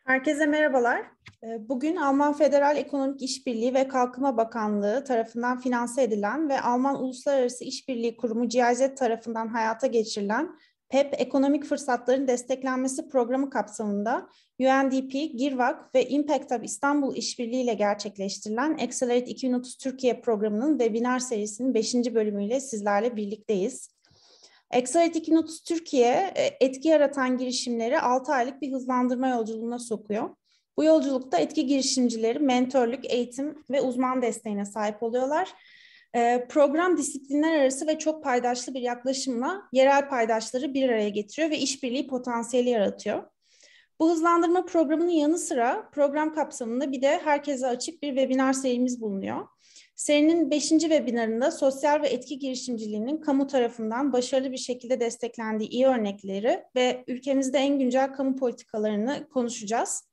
Herkese merhabalar. Bugün Alman Federal Ekonomik İşbirliği ve Kalkınma Bakanlığı tarafından finanse edilen ve Alman Uluslararası İşbirliği Kurumu GIZ tarafından hayata geçirilen PEP Ekonomik Fırsatların Desteklenmesi Programı kapsamında UNDP, GIRVAK ve Impact Hub İstanbul İşbirliği ile gerçekleştirilen Accelerate 2030 Türkiye programının webinar serisinin 5. bölümüyle sizlerle birlikteyiz. Accelerate 2030 Türkiye etki yaratan girişimleri 6 aylık bir hızlandırma yolculuğuna sokuyor. Bu yolculukta etki girişimcileri mentorluk, eğitim ve uzman desteğine sahip oluyorlar. Program disiplinler arası ve çok paydaşlı bir yaklaşımla yerel paydaşları bir araya getiriyor ve işbirliği potansiyeli yaratıyor. Bu hızlandırma programının yanı sıra program kapsamında bir de herkese açık bir webinar serimiz bulunuyor. Serinin 5. webinarında sosyal ve etki girişimciliğinin kamu tarafından başarılı bir şekilde desteklendiği iyi örnekleri ve ülkemizde en güncel kamu politikalarını konuşacağız.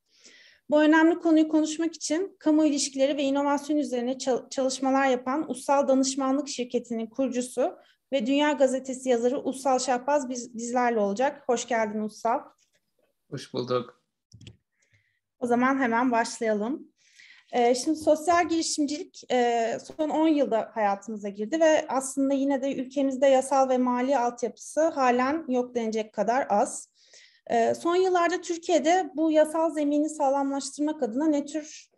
Bu önemli konuyu konuşmak için kamu ilişkileri ve inovasyon üzerine çalışmalar yapan Ussal Danışmanlık Şirketi'nin kurucusu ve Dünya Gazetesi yazarı Ussal Şahbaz bizlerle olacak. Hoş geldin Ussal. Hoş bulduk. O zaman hemen başlayalım. Şimdi sosyal girişimcilik son 10 yılda hayatımıza girdi ve aslında yine de ülkemizde yasal ve mali altyapısı halen yok denecek kadar az. Son yıllarda Türkiye'de bu yasal zemini sağlamlaştırmak adına ne tür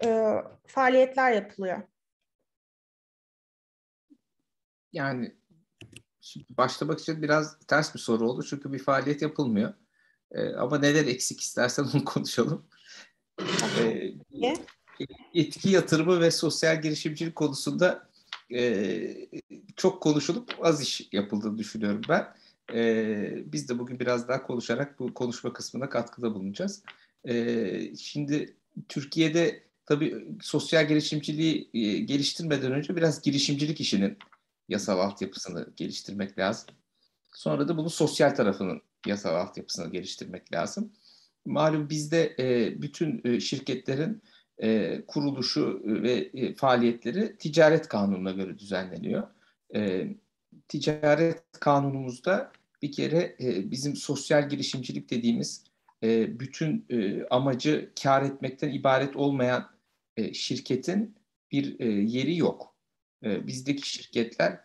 faaliyetler yapılıyor? Yani başlamak için biraz ters bir soru oldu çünkü bir faaliyet yapılmıyor. Ama neler eksik istersen onu konuşalım. Etki yatırımı ve sosyal girişimcilik konusunda çok konuşulup az iş yapıldığını düşünüyorum ben. Biz de bugün biraz daha konuşarak bu konuşma kısmına katkıda bulunacağız. Şimdi Türkiye'de tabii sosyal girişimciliği geliştirmeden önce biraz girişimcilik işinin yasal altyapısını geliştirmek lazım. Sonra da bunun sosyal tarafının yasal altyapısını geliştirmek lazım. Malum bizde bütün şirketlerin kuruluşu ve faaliyetleri ticaret kanununa göre düzenleniyor. Ticaret kanunumuzda bir kere bizim sosyal girişimcilik dediğimiz bütün amacı kar etmekten ibaret olmayan şirketin bir yeri yok. Bizdeki şirketler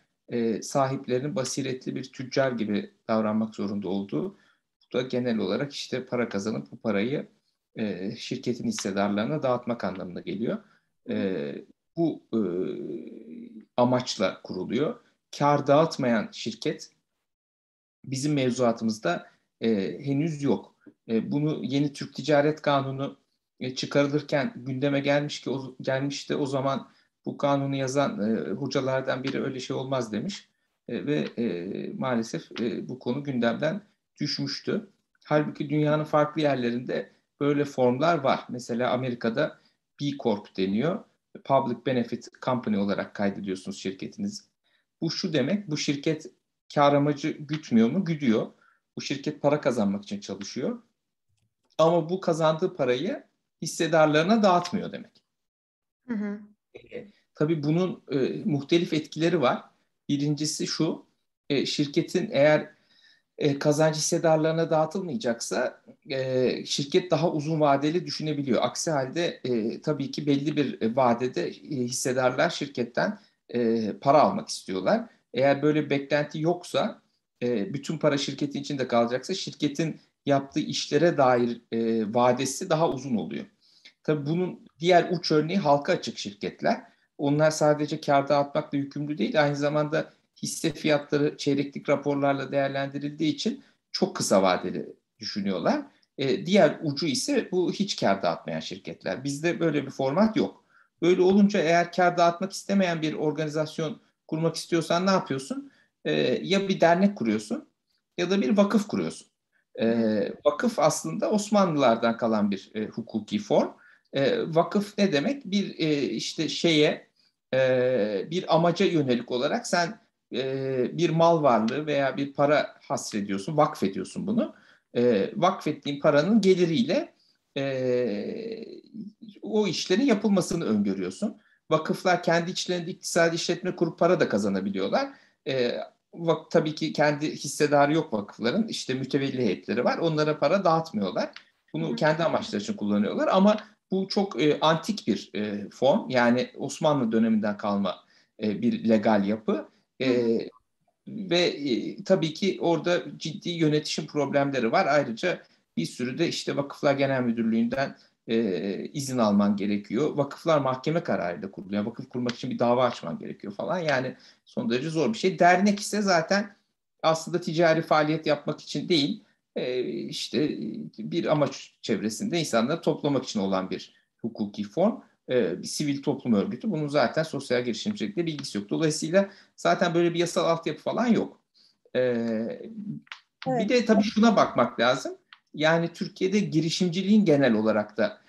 sahiplerinin basiretli bir tüccar gibi davranmak zorunda olduğu, bu da genel olarak işte para kazanıp bu parayı şirketin hissedarlarına dağıtmak anlamına geliyor. Bu amaçla kuruluyor. Kar dağıtmayan şirket bizim mevzuatımızda henüz yok. Bunu yeni Türk Ticaret Kanunu çıkarılırken gündeme gelmişti. O zaman bu kanunu yazan hocalardan biri öyle şey olmaz demiş ve maalesef bu konu gündemden düşmüştü. Halbuki dünyanın farklı yerlerinde böyle formlar var. Mesela Amerika'da B Corp deniyor. Public Benefit Company olarak kaydediyorsunuz şirketinizi. Bu şu demek, bu şirket kar amacı gütmüyor mu? Güdüyor. Bu şirket para kazanmak için çalışıyor. Ama bu kazandığı parayı hissedarlarına dağıtmıyor demek. Hı hı. Tabii bunun muhtelif etkileri var. Birincisi şu, şirketin eğer kazancı hissedarlarına dağıtılmayacaksa şirket daha uzun vadeli düşünebiliyor. Aksi halde tabii ki belli bir vadede hissedarlar şirketten para almak istiyorlar. Eğer böyle bir beklenti yoksa, bütün para şirketin içinde kalacaksa şirketin yaptığı işlere dair vadesi daha uzun oluyor. Tabii bunun diğer uç örneği halka açık şirketler. Onlar sadece kar dağıtmakla yükümlü değil, aynı zamanda hisse fiyatları çeyreklik raporlarla değerlendirildiği için çok kısa vadeli düşünüyorlar. Diğer ucu ise bu hiç kar dağıtmayan şirketler. Bizde böyle bir format yok. Böyle olunca eğer kar dağıtmak istemeyen bir organizasyon kurmak istiyorsan ne yapıyorsun? Ya bir dernek kuruyorsun ya da bir vakıf kuruyorsun. Vakıf aslında Osmanlılardan kalan bir hukuki form. Vakıf ne demek? Bir işte bir amaca yönelik olarak sen bir mal varlığı veya bir para hasrediyorsun, vakfediyorsun bunu. Vakfettiğin paranın geliriyle o işlerin yapılmasını öngörüyorsun. Vakıflar kendi içlerinde iktisadi işletme kurup para da kazanabiliyorlar. Tabii ki kendi hissedarı yok vakıfların. İşte mütevelli heyetleri var. Onlara para dağıtmıyorlar. Bunu kendi amaçları için kullanıyorlar ama bu çok antik bir form. Yani Osmanlı döneminden kalma bir legal yapı. Ve tabii ki orada ciddi yönetişim problemleri var. Ayrıca bir sürü de işte Vakıflar Genel Müdürlüğü'nden izin alman gerekiyor. Vakıflar mahkeme kararıyla kuruluyor. Vakıf kurmak için bir dava açman gerekiyor falan. Yani son derece zor bir şey. Dernek ise zaten aslında ticari faaliyet yapmak için değil, işte bir amaç çevresinde insanları toplamak için olan bir hukuki form. Bir sivil toplum örgütü. Bunun zaten sosyal girişimcilikle bir ilgisi yok. Dolayısıyla zaten böyle bir yasal altyapı falan yok. Bir Evet. de tabii şuna bakmak lazım. Yani Türkiye'de girişimciliğin genel olarak da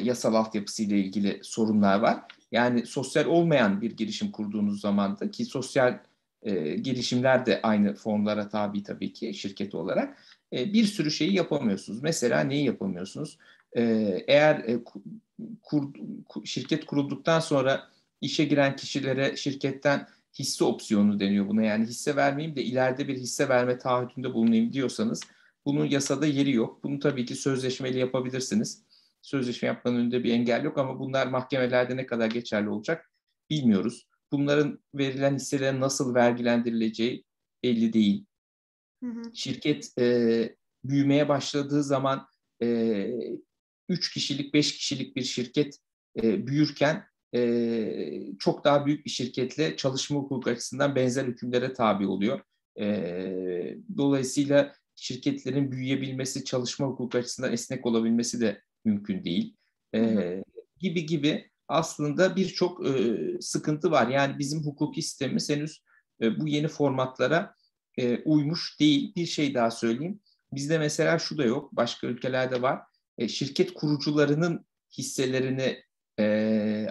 yasal altyapısıyla ilgili sorunlar var. Yani sosyal olmayan bir girişim kurduğunuz zaman da ki sosyal girişimler de aynı formlara tabi tabii ki şirket olarak bir sürü şeyi yapamıyorsunuz. Mesela neyi yapamıyorsunuz? Eğer şirket kurulduktan sonra işe giren kişilere şirketten hisse opsiyonu deniyor buna. Yani hisse vermeyeyim de ileride bir hisse verme taahhütünde bulunayım diyorsanız bunun yasada yeri yok. Bunu tabii ki sözleşmeli yapabilirsiniz. Sözleşme yapmanın önünde bir engel yok ama bunlar mahkemelerde ne kadar geçerli olacak bilmiyoruz. Bunların verilen hisselerin nasıl vergilendirileceği belli değil. Hı hı. Şirket büyümeye başladığı zaman 3 kişilik, 5 kişilik bir şirket büyürken çok daha büyük bir şirketle çalışma hukuku açısından benzer hükümlere tabi oluyor. Dolayısıyla şirketlerin büyüyebilmesi, çalışma hukuku açısından esnek olabilmesi de mümkün değil. Hı hı. Gibi gibi aslında birçok sıkıntı var. Yani bizim hukuki sistemimiz henüz bu yeni formatlara uymuş değil. Bir şey daha söyleyeyim. Bizde mesela şu da yok. Başka ülkelerde var. Şirket kurucularının hisselerini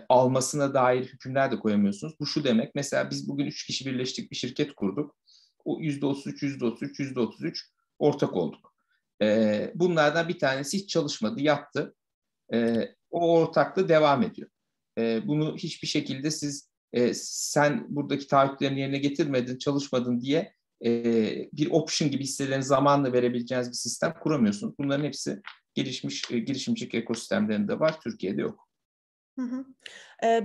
almasına dair hükümler de koyamıyorsunuz. Bu şu demek. Mesela biz bugün 3 kişi birleştik bir şirket kurduk. O %33, %33, %33 ortak olduk. Bunlardan bir tanesi hiç çalışmadı, yattı. O ortaklığı devam ediyor. Bunu hiçbir şekilde siz sen buradaki taahhütlerini yerine getirmedin, çalışmadın diye bir option gibi hisselerini zamanla verebileceğiniz bir sistem kuramıyorsunuz. Bunların hepsi gelişmiş girişimcilik ekosistemlerinde var. Türkiye'de yok. Hı hı.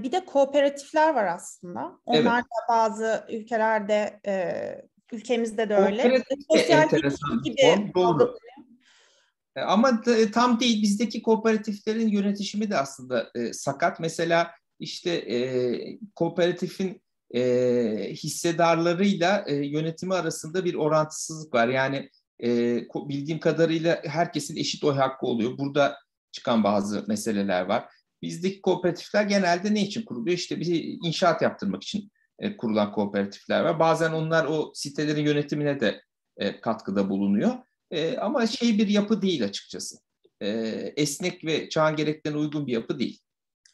Bir de kooperatifler var aslında. Onlar Evet. da bazı ülkelerde, ülkemizde de öyle. Kooperatif de Sosyal girişim enteresan bir gibi form. Doğru. algılanıyor. Ama tam değil. Bizdeki kooperatiflerin yönetişimi de aslında sakat. Mesela işte kooperatifin hissedarlarıyla yönetimi arasında bir orantısızlık var. Yani bildiğim kadarıyla herkesin eşit oy hakkı oluyor. Burada çıkan bazı meseleler var. Bizdeki kooperatifler genelde ne için kuruluyor? İşte bir inşaat yaptırmak için kurulan kooperatifler var. Bazen onlar o sitelerin yönetimine de katkıda bulunuyor. Ama şey bir yapı değil açıkçası. Esnek ve çağın gereklerine uygun bir yapı değil.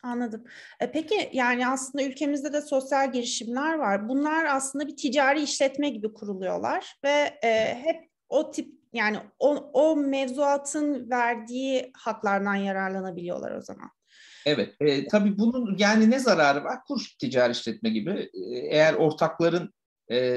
Anladım. Peki yani aslında ülkemizde de sosyal girişimler var. Bunlar aslında bir ticari işletme gibi kuruluyorlar ve hep o tip yani o mevzuatın verdiği haklardan yararlanabiliyorlar o zaman. Evet, tabii bunun yani ne zararı var? Kur ticari işletme gibi. Eğer ortakların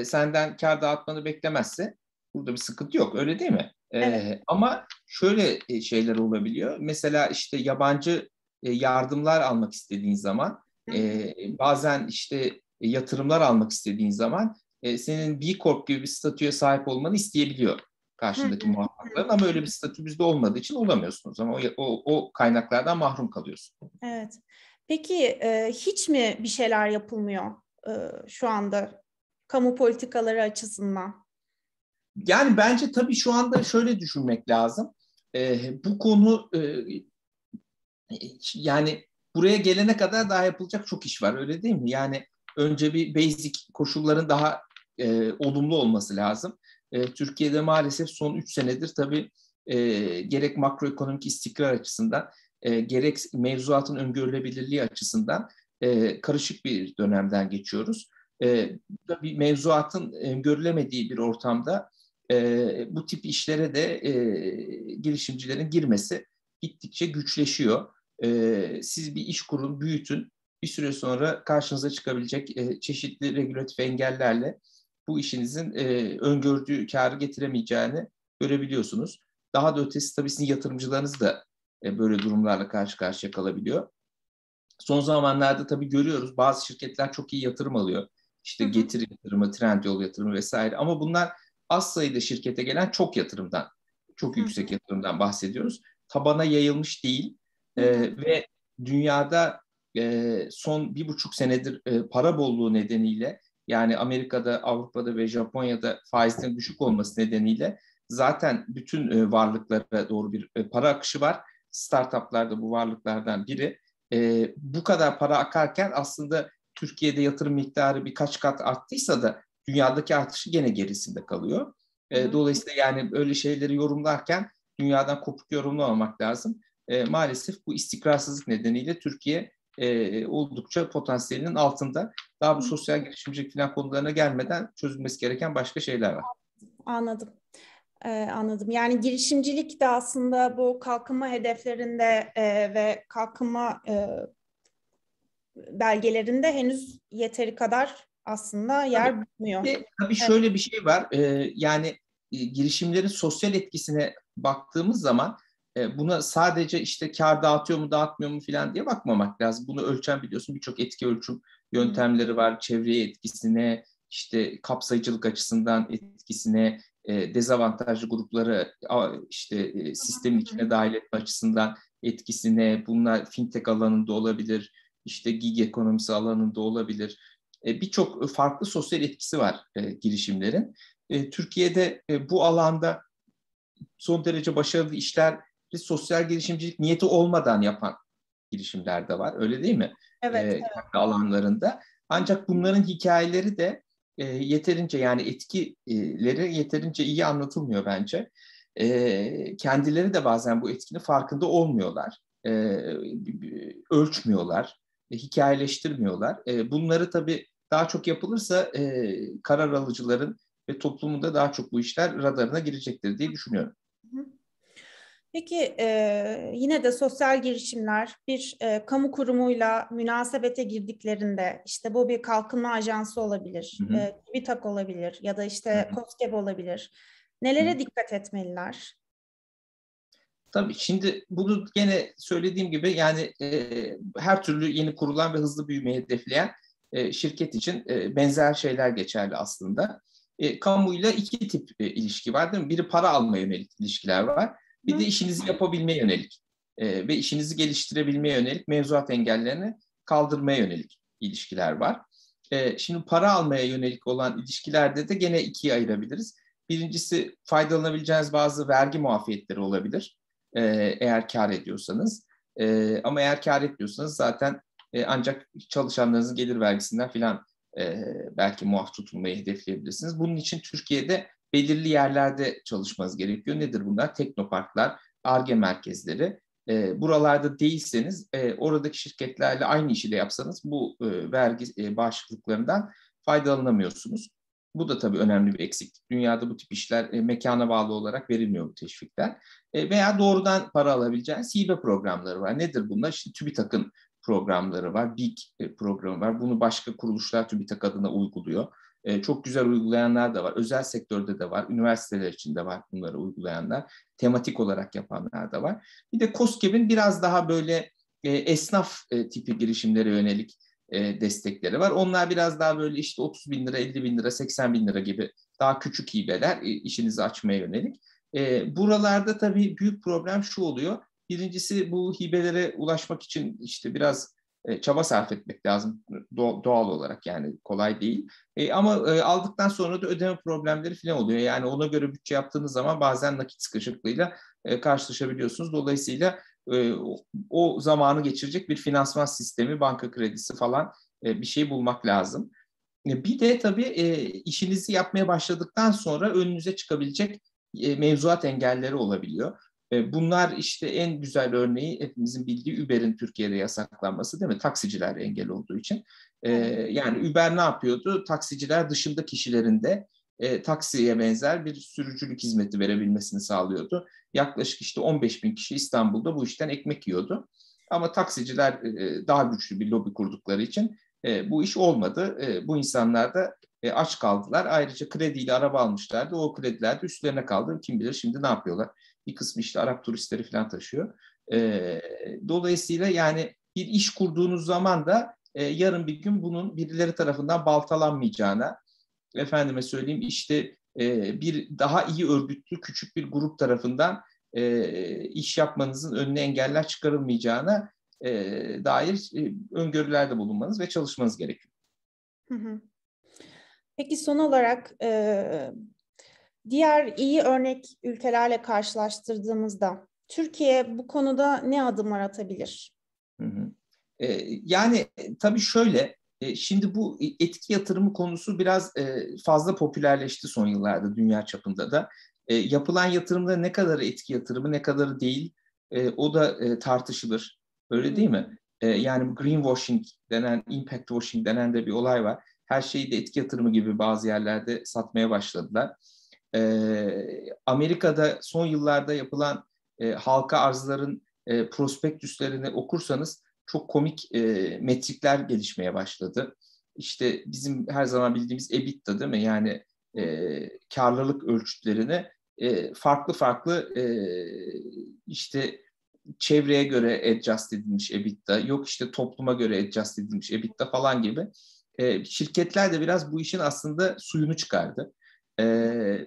senden kar dağıtmanı beklemezse burada bir sıkıntı yok, öyle değil mi? Evet. Ama şöyle şeyler olabiliyor. Mesela işte yabancı yardımlar almak istediğin zaman, Hı hı. bazen işte yatırımlar almak istediğin zaman senin B Corp gibi bir statüye sahip olmanı isteyebiliyor Hı hı. karşındaki muhatapların ama öyle bir statü bizde olmadığı için olamıyorsunuz ama o kaynaklardan mahrum kalıyorsun. Evet. Peki hiç mi bir şeyler yapılmıyor şu anda kamu politikaları açısından? Yani bence tabii şu anda şöyle düşünmek lazım. Bu konu yani buraya gelene kadar daha yapılacak çok iş var öyle değil mi? Yani önce bir basic koşulların daha olumlu olması lazım. Türkiye'de maalesef son 3 senedir tabii gerek makroekonomik istikrar açısından gerek mevzuatın öngörülebilirliği açısından karışık bir dönemden geçiyoruz. Tabii mevzuatın öngörülemediği bir ortamda bu tip işlere de girişimcilerin girmesi gittikçe güçleşiyor. Siz bir iş kurun, büyütün. Bir süre sonra karşınıza çıkabilecek çeşitli regülatif engellerle bu işinizin öngördüğü karı getiremeyeceğini görebiliyorsunuz. Daha da ötesi tabii sizin yatırımcılarınız da böyle durumlarla karşı karşıya kalabiliyor. Son zamanlarda tabii görüyoruz bazı şirketler çok iyi yatırım alıyor. İşte Hı hı. Getir yatırımı, Trendyol yatırımı vesaire. Ama bunlar az sayıda şirkete gelen çok yatırımdan, çok Hı yüksek hı. yatırımdan bahsediyoruz. Tabana yayılmış değil. Hı hı. Ve dünyada son 1,5 senedir para bolluğu nedeniyle, yani Amerika'da, Avrupa'da ve Japonya'da faizlerin düşük olması nedeniyle zaten bütün varlıklara doğru bir para akışı var. Startuplar da bu varlıklardan biri. Bu kadar para akarken aslında Türkiye'de yatırım miktarı birkaç kat arttıysa da dünyadaki artışı gene gerisinde kalıyor. Hı hı. Dolayısıyla yani öyle şeyleri yorumlarken dünyadan kopuk yorumlamamak lazım. Maalesef bu istikrarsızlık nedeniyle Türkiye oldukça potansiyelinin altında. Daha bu sosyal girişimcilik falan konularına gelmeden çözülmesi gereken başka şeyler var. Anladım. Anladım. Yani girişimcilik de aslında bu kalkınma hedeflerinde ve kalkınma belgelerinde henüz yeteri kadar aslında Tabii. yer bulmuyor. Tabii Evet. şöyle bir şey var. Yani girişimlerin sosyal etkisine baktığımız zaman buna sadece işte kar dağıtıyor mu dağıtmıyor mu falan diye bakmamak lazım. Bunu ölçen biliyorsun birçok etki ölçüm Hı yöntemleri var. Çevreye etkisine, işte kapsayıcılık açısından etkisine, dezavantajlı grupları işte sistemin hı. içine dahil etme açısından etkisine, bunlar fintech alanında olabilir, işte gig ekonomisi alanında olabilir. Birçok farklı sosyal etkisi var girişimlerin. Türkiye'de bu alanda son derece başarılı işler sosyal girişimcilik niyeti olmadan yapan girişimler de var. Öyle değil mi? Evet. Kendi alanlarında. Ancak bunların hikayeleri de yeterince, yani etkileri yeterince iyi anlatılmıyor bence. Kendileri de bazen bu etkinin farkında olmuyorlar. Ölçmüyorlar, hikayeleştirmiyorlar. Bunları tabii daha çok yapılırsa karar alıcıların ve toplumunda daha çok bu işler radarına girecektir diye düşünüyorum. Hı. Peki yine de sosyal girişimler bir kamu kurumuyla münasebete girdiklerinde işte bu bir kalkınma ajansı olabilir, Hı hı. TÜBİTAK olabilir ya da Hı işte hı. KOSGEB olabilir. Hı. Nelere dikkat etmeliler? Tabii şimdi bunu gene söylediğim gibi, yani her türlü yeni kurulan ve hızlı büyümeyi hedefleyen şirket için benzer şeyler geçerli aslında. Kamuyla iki tip ilişki var değil mi? Biri para almaya yönelik ilişkiler var. Bir de Hı işinizi yapabilmeye yönelik ve işinizi geliştirebilmeye yönelik, mevzuat engellerini kaldırmaya yönelik ilişkiler var. Şimdi para almaya yönelik olan ilişkilerde de gene ikiye ayırabiliriz. Birincisi, faydalanabileceğiniz bazı vergi muafiyetleri olabilir eğer kar ediyorsanız. Ama eğer kar etmiyorsanız zaten ancak çalışanlarınızın gelir vergisinden filan belki muaf tutulmayı hedefleyebilirsiniz. Bunun için Türkiye'de belirli yerlerde çalışmanız gerekiyor. Nedir bunlar? Teknoparklar, Ar-Ge merkezleri. Buralarda değilseniz oradaki şirketlerle aynı işi de yapsanız bu vergi bağışıklıklarından faydalanamıyorsunuz. Bu da tabii önemli bir eksiklik. Dünyada bu tip işler mekana bağlı olarak verilmiyor, bu teşvikler. Veya doğrudan para alabileceğiniz hibe programları var. Nedir bunlar? İşte TÜBİTAK'ın programları var, BİG programı var. Bunu başka kuruluşlar TÜBİTAK adına uyguluyor. Çok güzel uygulayanlar da var. Özel sektörde de var. Üniversiteler içinde var bunları uygulayanlar. Tematik olarak yapanlar da var. Bir de KOSGEB'in biraz daha böyle esnaf tipi girişimlere yönelik destekleri var. Onlar biraz daha böyle işte 30 bin lira, 50 bin lira, 80 bin lira gibi daha küçük hibeler işinizi açmaya yönelik. Buralarda tabii büyük problem şu oluyor. Birincisi, bu hibelere ulaşmak için işte biraz çaba sarf etmek lazım doğal olarak, yani kolay değil. Ama aldıktan sonra da ödeme problemleri falan oluyor. Yani ona göre bütçe yaptığınız zaman bazen nakit sıkışıklığıyla karşılaşabiliyorsunuz. Dolayısıyla o zamanı geçirecek bir finansman sistemi, banka kredisi falan bir şey bulmak lazım. Bir de tabii işinizi yapmaya başladıktan sonra önünüze çıkabilecek mevzuat engelleri olabiliyor. Bunlar işte en güzel örneği hepimizin bildiği Uber'in Türkiye'de yasaklanması değil mi? Taksiciler engel olduğu için. hı. Yani Uber ne yapıyordu? Taksiciler dışında kişilerin de taksiye benzer bir sürücülük hizmeti verebilmesini sağlıyordu. Yaklaşık işte 15 bin kişi İstanbul'da bu işten ekmek yiyordu. Ama taksiciler daha güçlü bir lobi kurdukları için bu iş olmadı. Bu insanlar da aç kaldılar. Ayrıca krediyle araba almışlardı. O krediler de üstlerine kaldı. Kim bilir şimdi ne yapıyorlar? Bir kısmı işte Arap turistleri falan taşıyor. Dolayısıyla yani bir iş kurduğunuz zaman da yarın bir gün bunun birileri tarafından baltalanmayacağına, efendime söyleyeyim işte bir daha iyi örgütlü küçük bir grup tarafından iş yapmanızın önüne engeller çıkarılmayacağına dair öngörülerde bulunmanız ve çalışmanız gerekiyor. Hı hı. Peki son olarak diğer iyi örnek ülkelerle karşılaştırdığımızda Türkiye bu konuda ne adımlar atabilir? Hı hı. Yani tabii şöyle, şimdi bu etki yatırımı konusu biraz fazla popülerleşti son yıllarda dünya çapında da. Yapılan yatırımda ne kadar etki yatırımı, ne kadarı değil, o da tartışılır. Öyle değil mi? Yani greenwashing denen, impact washing denen de bir olay var. Her şeyi de etki yatırımı gibi bazı yerlerde satmaya başladılar. Amerika'da son yıllarda yapılan halka arzların prospektüslerini okursanız çok komik metrikler gelişmeye başladı. İşte bizim her zaman bildiğimiz EBITDA değil mi? Yani karlılık ölçütlerini farklı farklı işte çevreye göre adjust edilmiş EBITDA, yok işte topluma göre adjust edilmiş EBITDA falan gibi. Şirketler de biraz bu işin aslında suyunu çıkardı.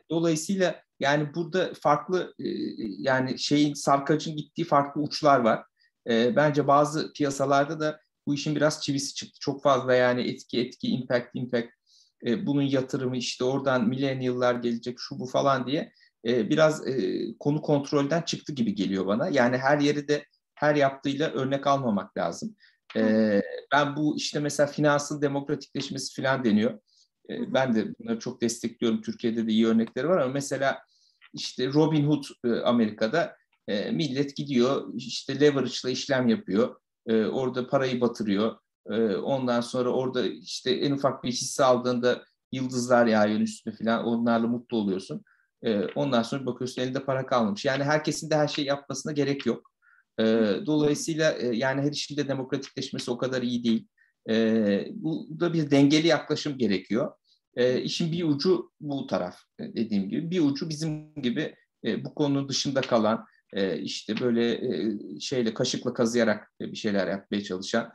Dolayısıyla yani burada farklı yani sarkacın gittiği farklı uçlar var. Bence bazı piyasalarda da bu işin biraz çivisi çıktı. Çok fazla yani etki, impact, bunun yatırımı işte oradan millennial'lar gelecek şu bu falan diye biraz konu kontrolden çıktı gibi geliyor bana. Yani her yeri de her yaptığıyla örnek almamak lazım. Ben bu işte mesela finansın demokratikleşmesi falan deniyor. Ben de bunları çok destekliyorum. Türkiye'de de iyi örnekleri var ama mesela işte Robinhood Amerika'da millet gidiyor işte leverage'la işlem yapıyor. Orada parayı batırıyor. Ondan sonra orada işte en ufak bir hisse aldığında yıldızlar yağıyor üstüne falan. Onlarla mutlu oluyorsun. Ondan sonra bakıyorsun elinde para kalmamış. Yani herkesin de her şeyi yapmasına gerek yok. Dolayısıyla yani her işin de demokratikleşmesi o kadar iyi değil. Bu da bir dengeli yaklaşım gerekiyor. İşin bir ucu bu taraf dediğim gibi. Bir ucu bizim gibi bu konunun dışında kalan işte böyle şeyle kaşıkla kazıyarak bir şeyler yapmaya çalışan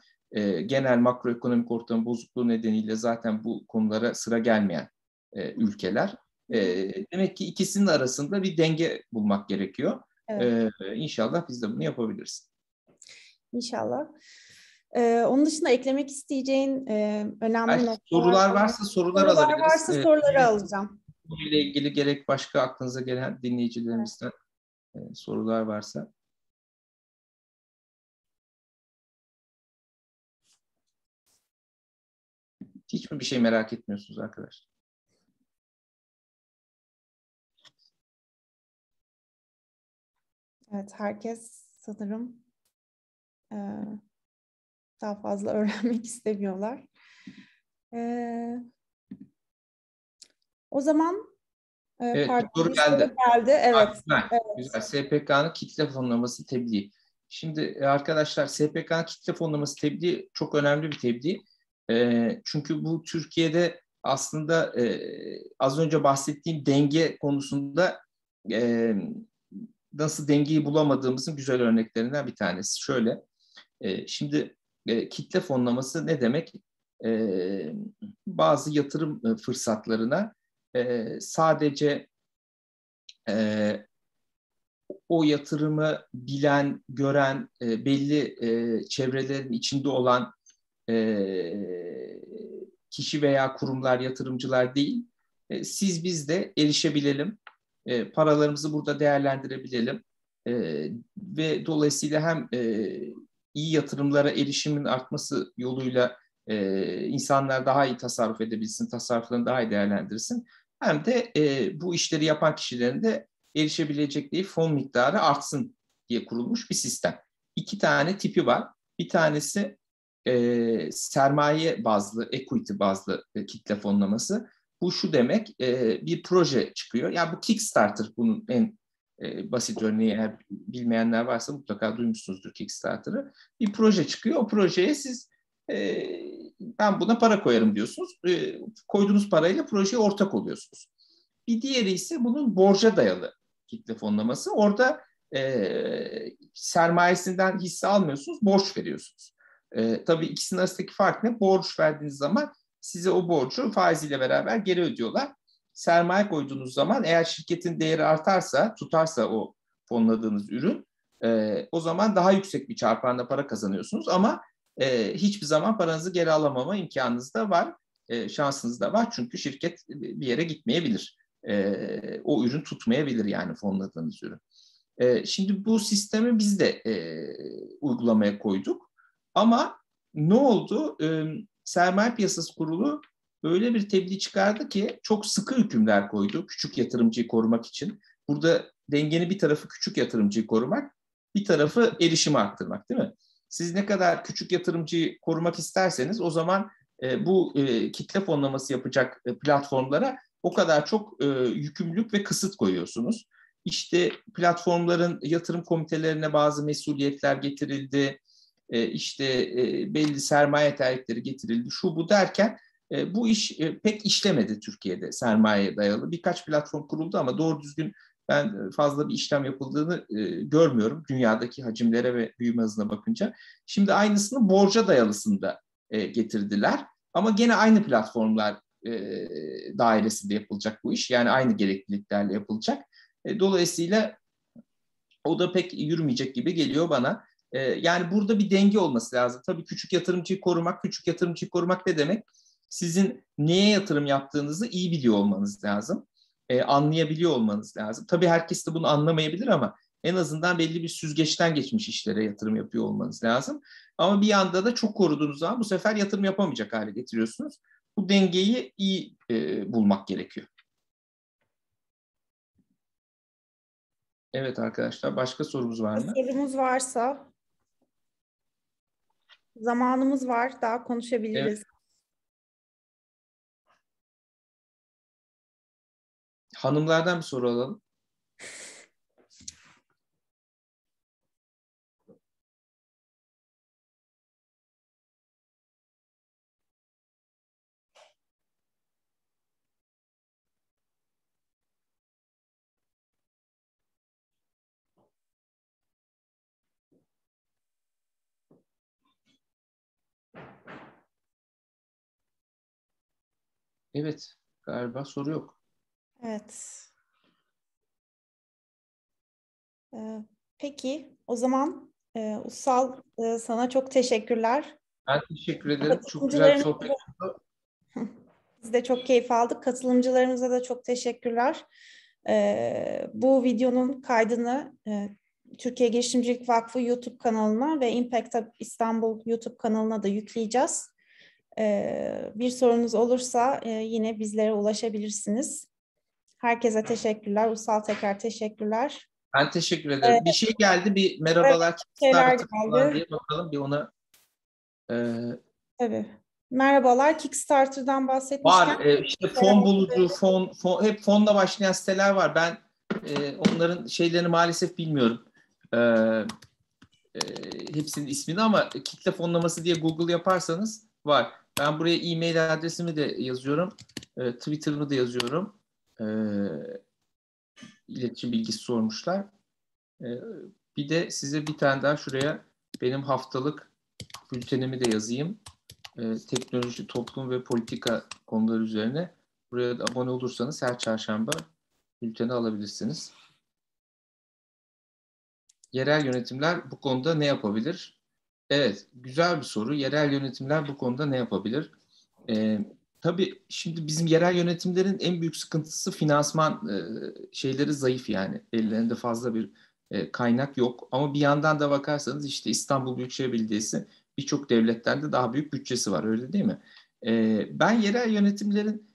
genel makroekonomik ortamın bozukluğu nedeniyle zaten bu konulara sıra gelmeyen ülkeler. Demek ki ikisinin arasında bir denge bulmak gerekiyor. Evet. İnşallah biz de bunu yapabiliriz. İnşallah. Onun dışında eklemek isteyeceğin önemli noktalar Sorular var. varsa sorular Sorular alabiliriz. varsa soruları alacağım. Bununla ilgili gerek başka aklınıza gelen dinleyicilerimizden sorular varsa. Hiç mi bir şey merak etmiyorsunuz arkadaşlar? Evet, herkes sanırım daha fazla öğrenmek istemiyorlar. O zaman Evet, bir pardon soru bir soru geldi. geldi. Evet. Güzel, Evet. güzel. SPK'nın kitle fonlaması tebliği. Şimdi arkadaşlar SPK'nın kitle fonlaması tebliği çok önemli bir tebliğ. Çünkü bu Türkiye'de aslında az önce bahsettiğim denge konusunda e, nasıl dengeyi bulamadığımızın güzel örneklerinden bir tanesi. Şöyle, şimdi kitle fonlaması ne demek? Bazı yatırım fırsatlarına sadece o yatırımı bilen, gören, belli çevrelerin içinde olan kişi veya kurumlar, yatırımcılar değil, siz biz de erişebilelim, paralarımızı burada değerlendirebilelim ve dolayısıyla hem iyi yatırımlara erişimin artması yoluyla insanlar daha iyi tasarruf edebilsin, tasarruflarını daha iyi değerlendirsin. Hem de bu işleri yapan kişilerin de erişebilecekleri fon miktarı artsın diye kurulmuş bir sistem. İki tane tipi var. Bir tanesi sermaye bazlı, equity bazlı kitle fonlaması. Bu şu demek, bir proje çıkıyor. Yani bu Kickstarter bunun en basit örneği, eğer bilmeyenler varsa mutlaka duymuşsunuzdur Kickstarter'ı. Bir proje çıkıyor, o projeye siz ben buna para koyarım diyorsunuz. Koyduğunuz parayla projeye ortak oluyorsunuz. Bir diğeri ise bunun borca dayalı kitle fonlaması. Orada sermayesinden hisse almıyorsunuz, borç veriyorsunuz. Tabii ikisinin arasındaki fark ne? Borç verdiğiniz zaman size o borcu faiziyle beraber geri ödüyorlar. Sermaye koyduğunuz zaman eğer şirketin değeri artarsa, tutarsa o fonladığınız ürün, o zaman daha yüksek bir çarpanla para kazanıyorsunuz ama hiçbir zaman paranızı geri alamama imkanınız da var, şansınız da var. Çünkü şirket bir yere gitmeyebilir. O ürün tutmayabilir yani fonladığınız ürün. Şimdi bu sistemi biz de uygulamaya koyduk. Ama ne oldu? Sermaye Piyasası Kurulu öyle bir tebliğ çıkardı ki çok sıkı hükümler koydu küçük yatırımcıyı korumak için. Burada dengenin bir tarafı küçük yatırımcıyı korumak, bir tarafı erişimi arttırmak, değil mi? Siz ne kadar küçük yatırımcıyı korumak isterseniz o zaman bu kitle fonlaması yapacak platformlara o kadar çok yükümlülük ve kısıt koyuyorsunuz. İşte platformların yatırım komitelerine bazı mesuliyetler getirildi. İşte belli sermaye yeterlilikleri getirildi. Şu bu derken bu iş pek işlemedi Türkiye'de sermayeye dayalı. Birkaç platform kuruldu ama doğru düzgün ben fazla bir işlem yapıldığını görmüyorum dünyadaki hacimlere ve büyüme hızına bakınca. Şimdi aynısını borca dayalısını da getirdiler. Ama gene aynı platformlar dairesinde yapılacak bu iş. Yani aynı gerekliliklerle yapılacak. Dolayısıyla o da pek yürümeyecek gibi geliyor bana. Yani burada bir denge olması lazım. Tabii küçük yatırımcıyı korumak ne demek? Sizin neye yatırım yaptığınızı iyi biliyor olmanız lazım. Anlayabiliyor olmanız lazım. Tabii herkes de bunu anlamayabilir ama en azından belli bir süzgeçten geçmiş işlere yatırım yapıyor olmanız lazım. Ama bir yanda da çok koruduğunuz zaman bu sefer yatırım yapamayacak hale getiriyorsunuz. Bu dengeyi iyi bulmak gerekiyor. Evet arkadaşlar, başka sorumuz var mı? Sorumuz varsa zamanımız var, daha konuşabiliriz. Evet. Hanımlardan bir soru alalım. Evet, galiba soru yok. Evet. Peki, o zaman Ussal, sana çok teşekkürler. Ben teşekkür ederim. Çok güzel bir Katılımcılarımız sohbet oldu. Biz de çok keyif aldık. Katılımcılarımıza da çok teşekkürler. Bu videonun kaydını Türkiye Girişimcilik Vakfı YouTube kanalına ve Impact Hub İstanbul YouTube kanalına da yükleyeceğiz. Bir sorunuz olursa yine bizlere ulaşabilirsiniz. Herkese teşekkürler. Ussal, tekrar teşekkürler. Ben teşekkür ederim. Bir şey geldi, bir Evet, merhabalar şeyler Kickstarter falan geldi. diye bakalım bir ona. Tabii. Merhabalar. Kickstarter'dan bahsetmişken. Var işte fon bulucu, hep fonla başlayan siteler var. Ben onların şeylerini maalesef bilmiyorum. E, hepsinin ismini ama kitle fonlaması diye Google yaparsanız var. Ben buraya e-mail adresimi de yazıyorum. Twitter'ımı da yazıyorum. İletişim bilgisi sormuşlar. Bir de size bir tane daha şuraya benim haftalık bültenimi de yazayım. Teknoloji, toplum ve politika konuları üzerine. Buraya da abone olursanız her çarşamba bülteni alabilirsiniz. Yerel yönetimler bu konuda ne yapabilir? Evet, güzel bir soru. Yerel yönetimler bu konuda ne yapabilir? Tabii şimdi bizim yerel yönetimlerin en büyük sıkıntısı finansman şeyleri zayıf yani. Ellerinde fazla bir kaynak yok. Ama bir yandan da bakarsanız işte İstanbul Büyükşehir Belediyesi birçok devletlerde daha büyük bütçesi var, öyle değil mi? Ben yerel yönetimlerin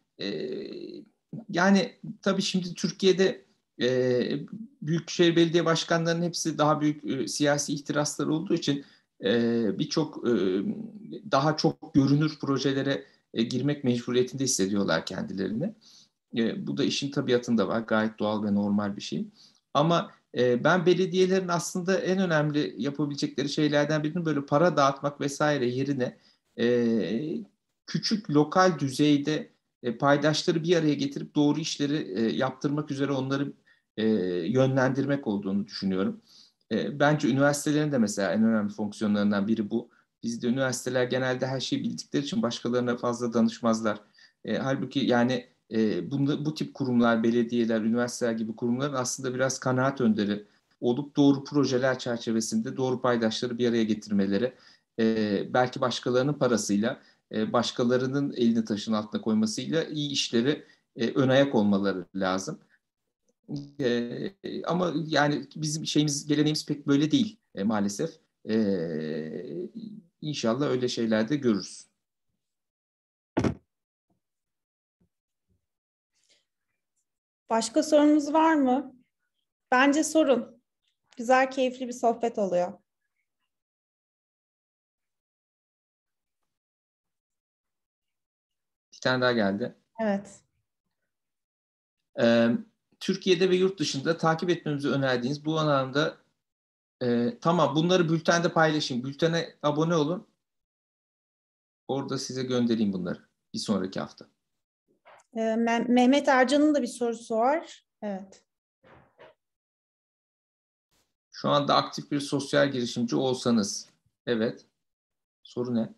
yani tabii şimdi Türkiye'de büyükşehir belediye başkanlarının hepsi daha büyük siyasi ihtirasları olduğu için birçok daha çok görünür projelere girmek mecburiyetinde hissediyorlar kendilerini. Bu da işin tabiatında var. Gayet doğal ve normal bir şey. Ama ben belediyelerin aslında en önemli yapabilecekleri şeylerden birinin böyle para dağıtmak vesaire yerine küçük lokal düzeyde paydaşları bir araya getirip doğru işleri yaptırmak üzere onları yönlendirmek olduğunu düşünüyorum. Bence üniversitelerin de mesela en önemli fonksiyonlarından biri bu. Bizde üniversiteler genelde her şeyi bildikleri için başkalarına fazla danışmazlar. Halbuki yani bu tip kurumlar, belediyeler, üniversiteler gibi kurumların aslında biraz kanaat önderi olup doğru projeler çerçevesinde doğru paydaşları bir araya getirmeleri, belki başkalarının parasıyla, başkalarının elini taşın altına koymasıyla iyi işleri ön ayak olmaları lazım. Ama yani bizim şeyimiz, geleneğimiz pek böyle değil maalesef. İnşallah öyle şeyler de görürüz. Başka sorunuz var mı? Bence sorun. Güzel, keyifli bir sohbet oluyor. Bir tane daha geldi. Evet. Ee, Türkiye'de ve yurt dışında takip etmemizi önerdiğiniz bu anlamda tamam, bunları bültende paylaşın. Bültene abone olun. Orada size göndereyim bunları bir sonraki hafta. Mehmet Ercan'ın da bir sorusu var. Evet. Şu anda aktif bir sosyal girişimci olsanız. Evet. Soru ne?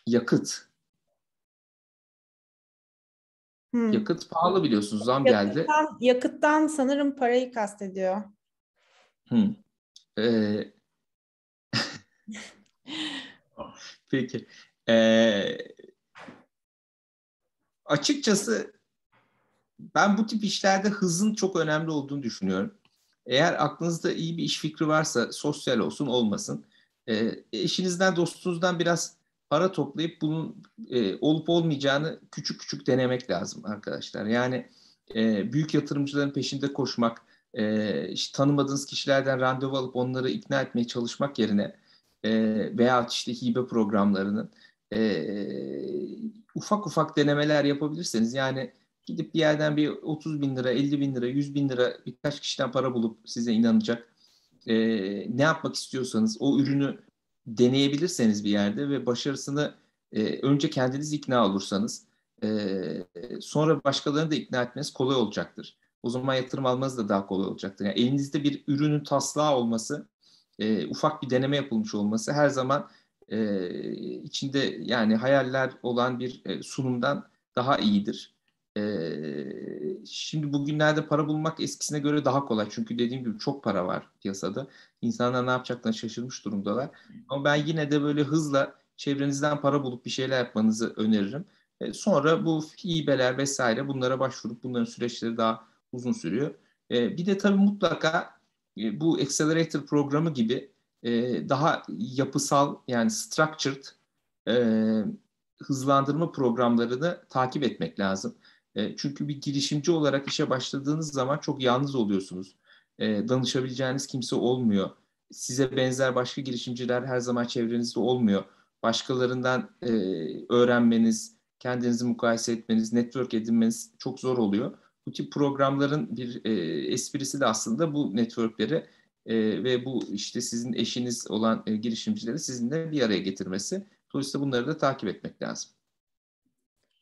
Yakıt. Hmm. Yakıt pahalı, biliyorsunuz. Zam geldi. Yakıttan sanırım parayı kastediyor. Hmm. Ee, peki. Ee, Açıkçası ben bu tip işlerde hızın çok önemli olduğunu düşünüyorum. Eğer aklınızda iyi bir iş fikri varsa, sosyal olsun olmasın, eşinizden, dostunuzdan biraz para toplayıp bunun olup olmayacağını küçük küçük denemek lazım arkadaşlar. Yani büyük yatırımcıların peşinde koşmak, işte tanımadığınız kişilerden randevu alıp onları ikna etmeye çalışmak yerine veya işte hibe programlarının ufak ufak denemeler yapabilirseniz, yani gidip bir yerden bir 30 bin lira, 50 bin lira, 100 bin lira birkaç kişiden para bulup size inanacak, ne yapmak istiyorsanız o ürünü deneyebilirseniz bir yerde ve başarısını önce kendiniz ikna olursanız, sonra başkalarını da ikna etmeniz kolay olacaktır. O zaman yatırım almanız da daha kolay olacaktır. Yani elinizde bir ürünün taslağı olması, ufak bir deneme yapılmış olması her zaman içinde yani hayaller olan bir sunumdan daha iyidir. Şimdi bugünlerde para bulmak eskisine göre daha kolay. Çünkü dediğim gibi çok para var piyasada. İnsanlar ne yapacaklarını şaşırmış durumdalar. Ama ben yine de böyle hızla çevrenizden para bulup bir şeyler yapmanızı öneririm. Sonra bu hibeler vesaire, bunlara başvurup bunların süreçleri daha uzun sürüyor. Bir de tabii mutlaka bu Accelerator programı gibi daha yapısal, yani structured e, hızlandırma programlarını takip etmek lazım. Çünkü bir girişimci olarak işe başladığınız zaman çok yalnız oluyorsunuz. Danışabileceğiniz kimse olmuyor. Size benzer başka girişimciler her zaman çevrenizde olmuyor. Başkalarından öğrenmeniz, kendinizi mukayese etmeniz, network edinmeniz çok zor oluyor. Bu tip programların bir esprisi de aslında bu networkleri ve bu işte sizin eşiniz olan girişimcileri sizinle bir araya getirmesi. Dolayısıyla bunları da takip etmek lazım.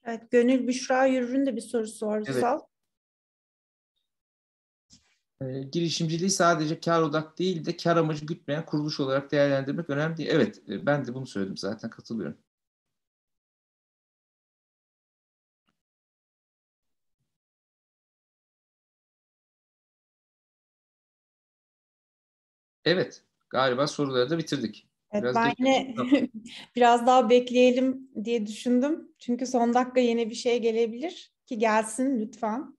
Evet, Gönül Büşra Yürür'ün de bir sorusu var Evet. Ünsal. Girişimciliği sadece kar odak değil de kar amacı gütmeyen kuruluş olarak değerlendirmek önemli değil. Evet, ben de bunu söyledim zaten, katılıyorum. Evet, galiba soruları da bitirdik. Evet, Biraz ben geç. yine biraz daha bekleyelim diye düşündüm. Çünkü son dakika yeni bir şey gelebilir ki gelsin lütfen.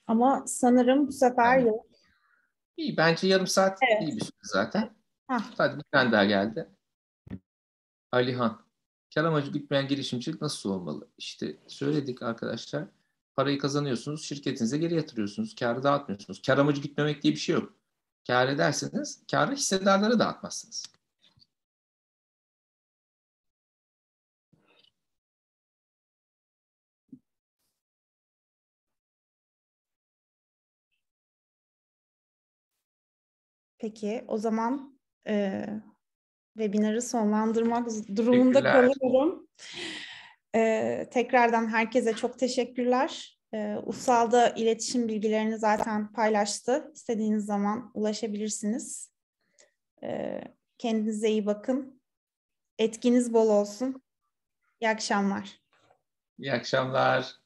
Ama sanırım bu sefer Yani, yok. iyi, bence yarım saat iyi Evet. bir süre zaten. Hah, Hadi bir tane daha geldi. Alihan. Kar amacı gütmeyen girişimcilik nasıl olmalı? İşte söyledik arkadaşlar. Parayı kazanıyorsunuz, şirketinize geri yatırıyorsunuz. Karı dağıtmıyorsunuz. Kar amacı gütmemek diye bir şey yok. Kar ederseniz karı hissedarlara dağıtmazsınız. peki o zaman webinarı sonlandırmak durumunda kalıyorum. Tekrardan herkese çok teşekkürler. Ussal da iletişim bilgilerini zaten paylaştı. İstediğiniz zaman ulaşabilirsiniz. Kendinize iyi bakın. Etkiniz bol olsun. İyi akşamlar. İyi akşamlar.